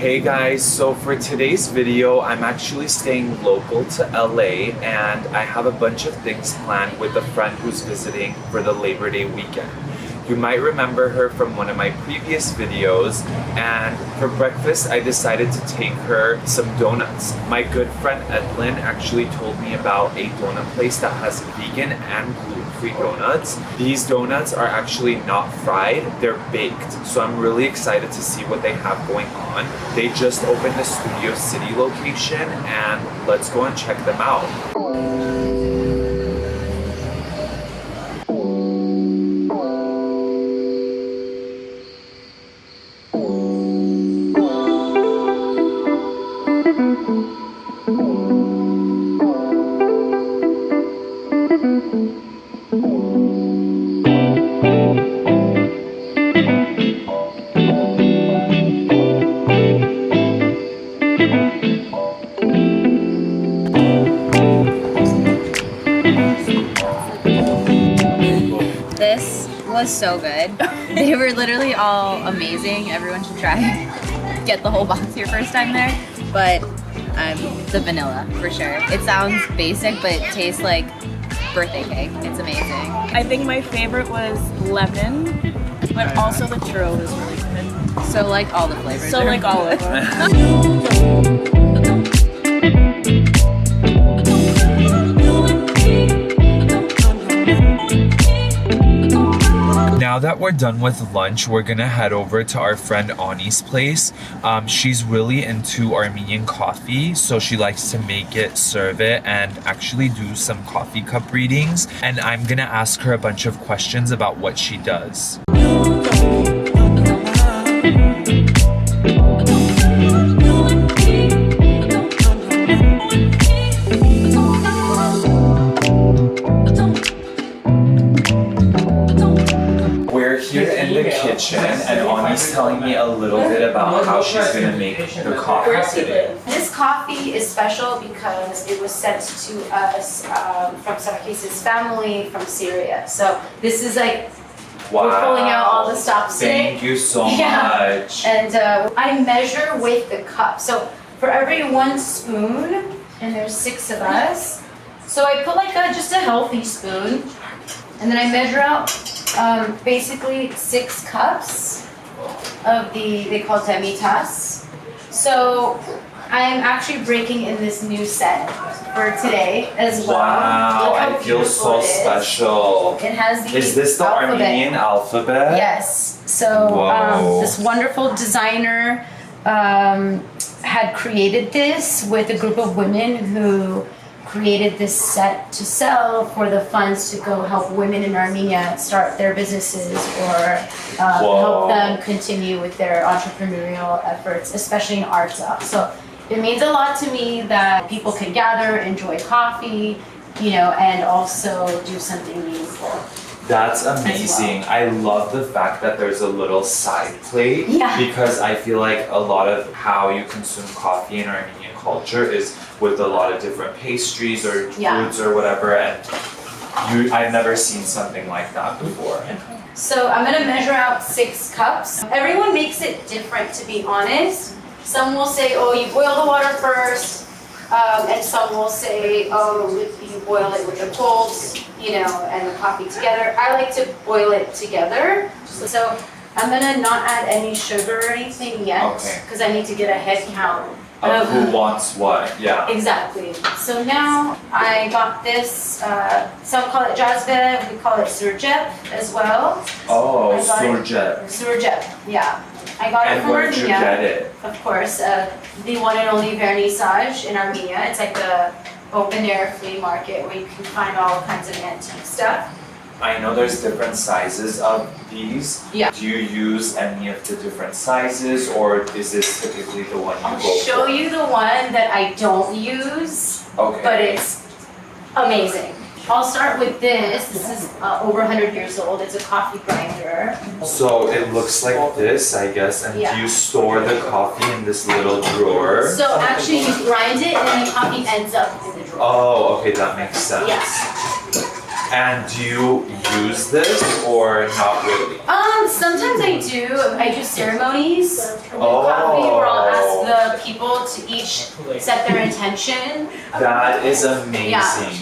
Hey guys, so for today's video, I'm actually staying local to LA and I have a bunch of things planned with a friend who's visiting for the Labor Day weekend. You might remember her from one of my previous videos, and for breakfast I decided to take her some donuts. My good friend Edlin actually told me about a donut place that has vegan and gluten-free donuts. These donuts are actually not fried, they're baked. So I'm really excited to see what they have going on. They just opened the Studio City location and let's go and check them out. This was so good. They were literally all amazing. Everyone should try. Get the whole box your first time there. But the vanilla for sure. It sounds basic, but it tastes like birthday cake. It's amazing. I think my favorite was lemon, but also the churro was really good. So like all the flavors. So like all of them. Now that we're done with lunch, we're gonna head over to our friend Ani's place. She's really into Armenian coffee, so she likes to make it, serve it, and actually do some coffee cup readings. And I'm gonna ask her a bunch of questions about what she does. Kitchen, and Ani's telling me a little bit about how she's gonna make the coffee today. This coffee is special because it was sent to us from Sarkis's family from Syria. So this is like, wow, we're pulling out all the stops today. Thank you so much. And I measure with the cup. So for every 1 spoon, and there's 6 of us, so I put like just a healthy spoon, and then I measure out basically 6 cups of they call demi-tasse. So I'm actually breaking in this new set for today as well. Wow, I feel so special. It has the Is this the alphabet. Armenian alphabet? Yes. So this wonderful designer had created this with a group of women who created this set to sell for the funds to go help women in Armenia start their businesses or help them continue with their entrepreneurial efforts, especially in art stuff. So it means a lot to me that people can gather, enjoy coffee, you know, and also do something meaningful. That's amazing. I love the fact that there's a little side plate, because I feel like a lot of how you consume coffee in Armenian culture is with a lot of different pastries or foods or whatever, and I've never seen something like that before. So I'm gonna measure out 6 cups. Everyone makes it different, to be honest. Some will say, oh, you boil the water first, and some will say, oh, you boil it with the cold, you know, and the coffee together. I like to boil it together. So I'm gonna not add any sugar or anything yet, because I need to get a head count. Of who wants what, Exactly. So now I got this, some call it jazve, we call it surjep as well. Oh, surjep. Surjep, yeah. I got it from Armenia. And where did you get it? Of course, the one and only vernissage in Armenia. It's like the open air flea market where you can find all kinds of antique stuff. I know there's different sizes of these. Yeah. Do you use any of the different sizes, or is this typically the one you go for? I'll show you the one that I don't use, but it's amazing. I'll start with this. This is over 100 years old. It's a coffee grinder. So it looks like this, I guess, and do you store the coffee in this little drawer? So actually you grind it and then the coffee ends up in the drawer. Oh, okay, that makes sense. Yes. And do you use this or not really? Sometimes I do ceremonies with coffee where I'll ask people to each set their intention. That is amazing.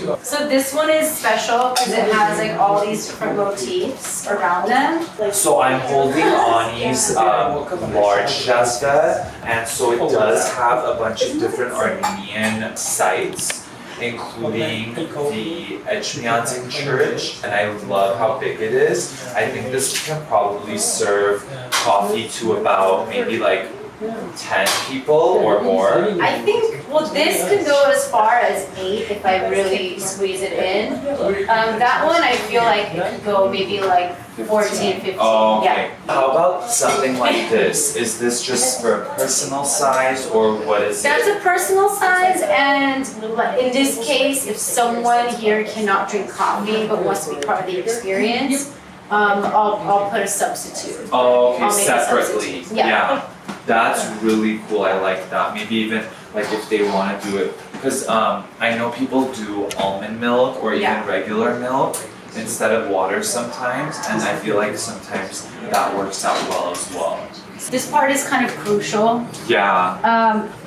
Yeah. So this one is special because it has like all these different motifs around them. So I'm holding Ani's large jazda, and so it does have a bunch of different Armenian sites, including the Echmiadzin church, and I love how big it is. I think this can probably serve coffee to about maybe like 10 people or more. I think, well, this could go as far as 8 if I really squeeze it in. That one, I feel like it could go maybe like 14, 15. Oh, okay. Yeah. How about something like this? Is this just for a personal size or what is That's it? a personal size, and in this case, if someone here cannot drink coffee but wants to be part of the experience, I'll put a substitute. Oh, okay, I'll make a separately. substitute. Yeah. That's really cool. I like that. Maybe even like if they want to do it, because I know people do almond milk or even regular milk instead of water sometimes, and I feel like sometimes that works out well as well. This part is kind of crucial. Yeah.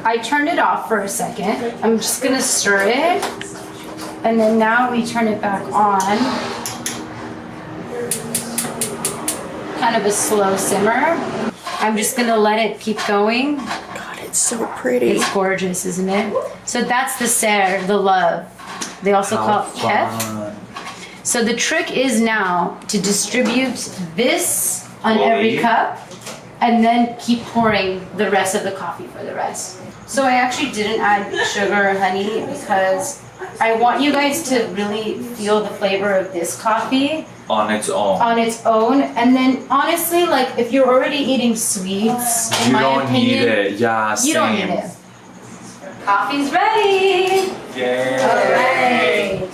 I turned it off for a second. I'm just gonna stir it, and then now we turn it back on. Kind of a slow simmer. I'm just gonna let it keep going. God, it's so pretty. It's gorgeous, isn't it? So that's the ser, the love. They also call it kef. Fun. So the trick is now to distribute this on every Slowly. cup and then keep pouring the rest of the coffee for the rest. So I actually didn't add sugar or honey because I want you guys to really feel the flavor of this coffee On its own. on its own. And then honestly, like if you're already eating sweets, in You my don't opinion, need it. Yeah, same. you don't need it. Coffee's ready. Yay. All right.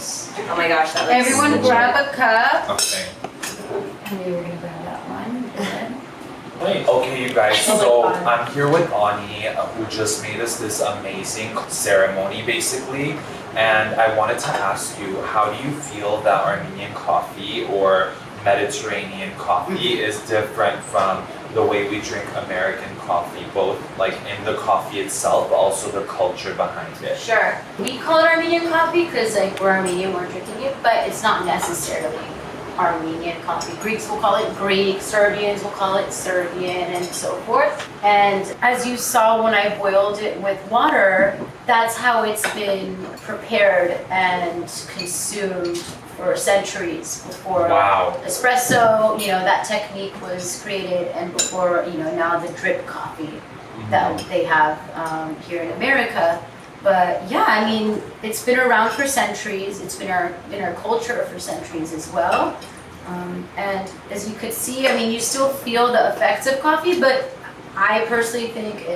Oh my gosh, that looks Everyone so grab a cup. Okay. And we were gonna grab that one. Good. Okay, you guys, so I'm here with Ani, who just made us this amazing ceremony, basically. And I wanted to ask you, how do you feel that Armenian coffee or Mediterranean coffee is different from the way we drink American coffee, both like in the coffee itself, but also the culture behind it? Sure. We call it Armenian coffee because like we're Armenian, we're drinking it, but it's not necessarily Armenian coffee. Greeks will call it Greek, Serbians will call it Serbian, and so forth. And as you saw when I boiled it with water, that's how it's been prepared and consumed for centuries before Wow. espresso, that technique was created, and before, now the drip coffee that they have here in America. But yeah, I mean, it's been around for centuries. It's been in our culture for centuries as well. And as you could see, I mean, you still feel the effects of coffee, but I personally think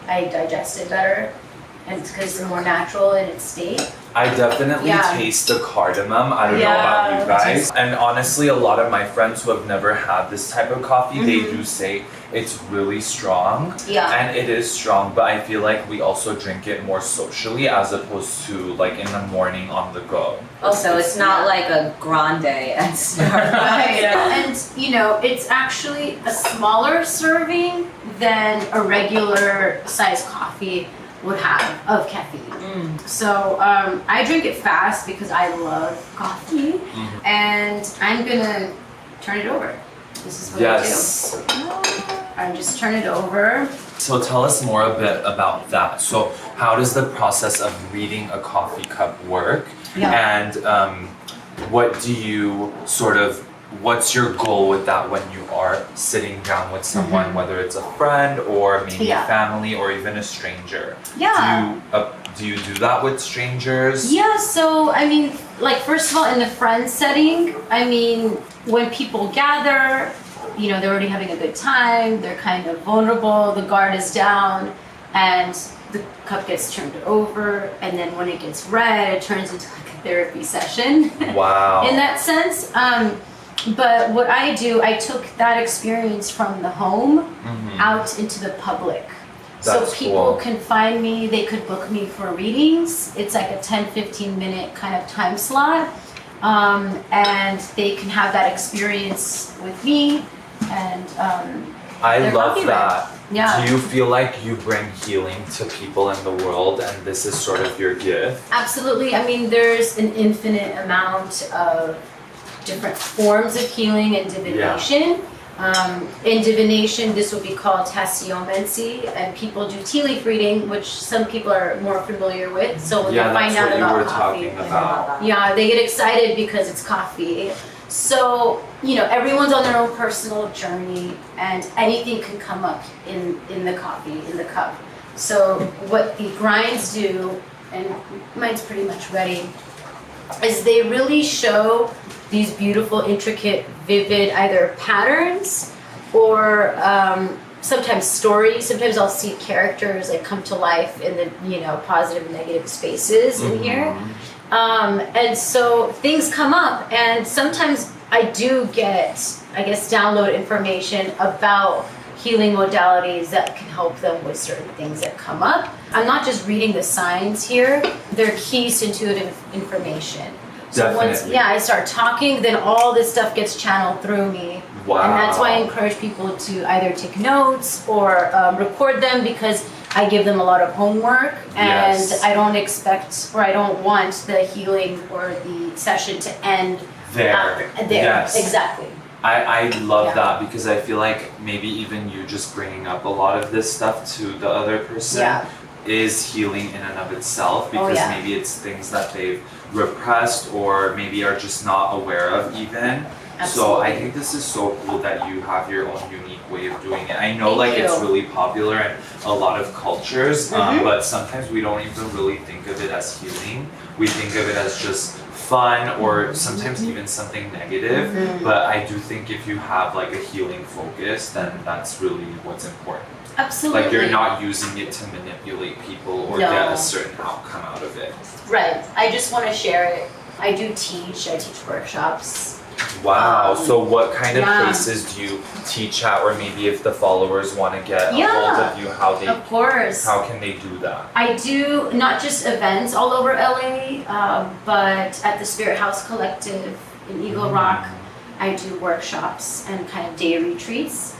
I digest it better, and it's because it's more natural in its state. I definitely Yeah. taste the cardamom. I don't know about you guys. And honestly, a lot of my friends who have never had this type of coffee, they do say it's really strong. Yeah. And it is strong, but I feel like we also drink it more socially as opposed to like in the morning on the go. Also, it's not like a grande at Starbucks. Right. And it's actually a smaller serving than a regular size coffee would have of caffeine. So I drink it fast because I love coffee, and I'm gonna turn it over. This is what Yes. I do. I just turn it over. So tell us more a bit about that. So how does the process of reading a coffee cup work? Yeah. And what do you what's your goal with that when you are sitting down with someone, whether it's a friend or maybe a family or even a stranger? Yeah. Do you do that with strangers? Yeah, so I mean, like first of all, in the friend setting, I mean, when people gather, they're already having a good time, they're kind of vulnerable, the guard is down, and the cup gets turned over, and then when it gets read, it turns into like a therapy session. Wow. In that sense. But what I do, I took that experience from the home out into the public. That's so people cool. can find me, they could book me for readings. It's like a 10-15 minute kind of time slot. And they can have that experience with me. And I they're love copyright. that. Yeah. Do you feel like you bring healing to people in the world and this is sort of your gift? Absolutely. I mean, there's an infinite amount of different forms of healing and divination. In divination, this would be called tasseomancy, and people do tea leaf reading, which some people are more familiar with. So when they find out about coffee, yeah, they get excited because it's coffee. So, you know, everyone's on their own personal journey, and anything can come up in the coffee, in the cup. So what the grinds do, and mine's pretty much ready, is they really show these beautiful, intricate, vivid either patterns or sometimes stories. Sometimes I'll see characters like come to life in the, you know, positive and negative spaces in here. And so things come up, and sometimes I do get, I guess, download information about healing modalities that can help them with certain things that come up. I'm not just reading the signs here, they're keys to intuitive information. So once, I start talking, then all this stuff gets channeled through me. Wow. And that's why I encourage people to either take notes or record them, because I give them a lot of homework, and I don't expect, or I don't want the healing or the session to end there. Yes. Exactly. I love that, because I feel like maybe even you just bringing up a lot of this stuff to the other person is healing in and of itself, because maybe it's things that they've repressed or maybe are just not aware of even. Absolutely. So I think this is so cool that you have your own unique way of doing it. I know it's really popular in a lot of cultures, but sometimes we don't even really think of it as healing. We think of it as just fun, or sometimes even something negative. But I do think if you have like a healing focus, then that's really what's important. Absolutely. Like you're not using it to manipulate people or get a certain outcome out of it. Right. I just want to share it. I teach workshops. Wow. So what kind of places do you teach at, or maybe if the followers want to get a hold of you, how can they do that? I do not just events all over LA, but at the Spirit House Collective in Eagle Rock, I do workshops and kind of day retreats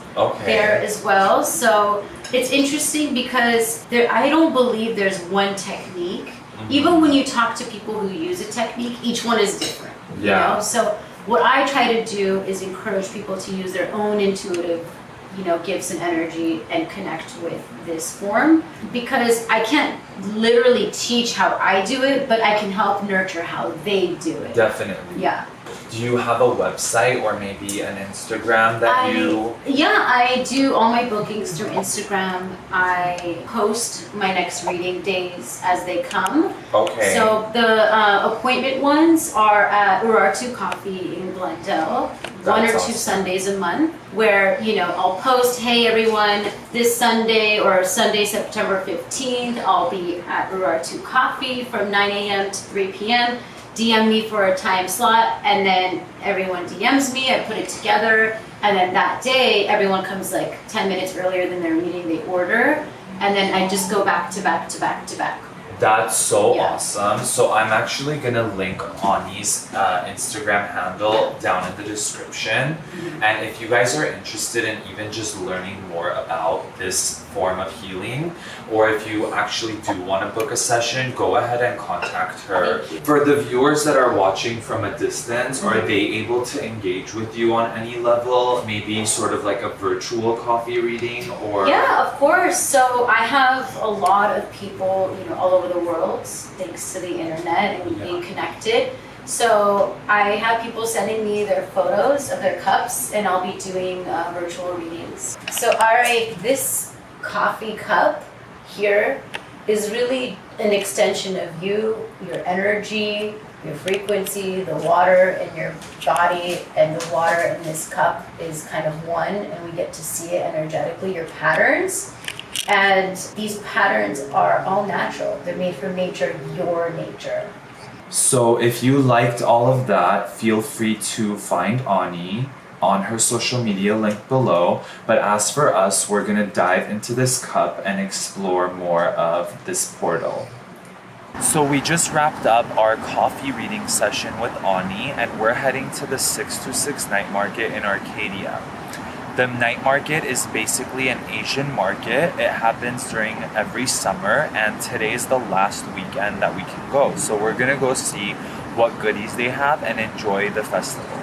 there as well. So it's interesting because I don't believe there's one technique. Even when you talk to people who use a technique, each one is different. You know? So what I try to do is encourage people to use their own intuitive, you know, gifts and energy and connect with this form, because I can't literally teach how I do it, but I can help nurture how they do it. Definitely. Yeah. Do you have a website or maybe an Instagram that you... Yeah, I do all my bookings through Instagram. I post my next reading days as they come. Okay. So the appointment ones are at SOOOOO Coffee in Glendale. One or two Sundays a month, where, you know, I'll post, hey everyone, this Sunday or Sunday, September 15th, I'll be at SOOOOO Coffee from 9 a.m. to 3 p.m. DM me for a time slot, and then everyone DMs me, I put it together, and then that day, everyone comes like 10 minutes earlier than their meeting, they order, and then I just go back to back to back to back. That's so awesome. So I'm actually gonna link Ani's Instagram handle down in the description. And if you guys are interested in even just learning more about this form of healing, or if you actually do want to book a session, go ahead and contact her. For the viewers that are watching from a distance, are they able to engage with you on any level? Maybe sort of like a virtual coffee reading, or? Yeah, of course. So I have a lot of people, you know, all over the world, thanks to the internet and being connected. So I have people sending me their photos of their cups, and I'll be doing virtual readings. So alright, this coffee cup here is really an extension of you, your energy, your frequency, the water in your body, and the water in this cup is kind of one, and we get to see it energetically, your patterns. And these patterns are all natural. They're made from nature, your nature. So if you liked all of that, feel free to find Ani on her social media link below. But as for us, we're gonna dive into this cup and explore more of this portal. So we just wrapped up our coffee reading session with Ani, and we're heading to the 626 night market in Arcadia. The night market is basically an Asian market. It happens during every summer, and today is the last weekend that we can go. So we're gonna go see what goodies they have and enjoy the festival.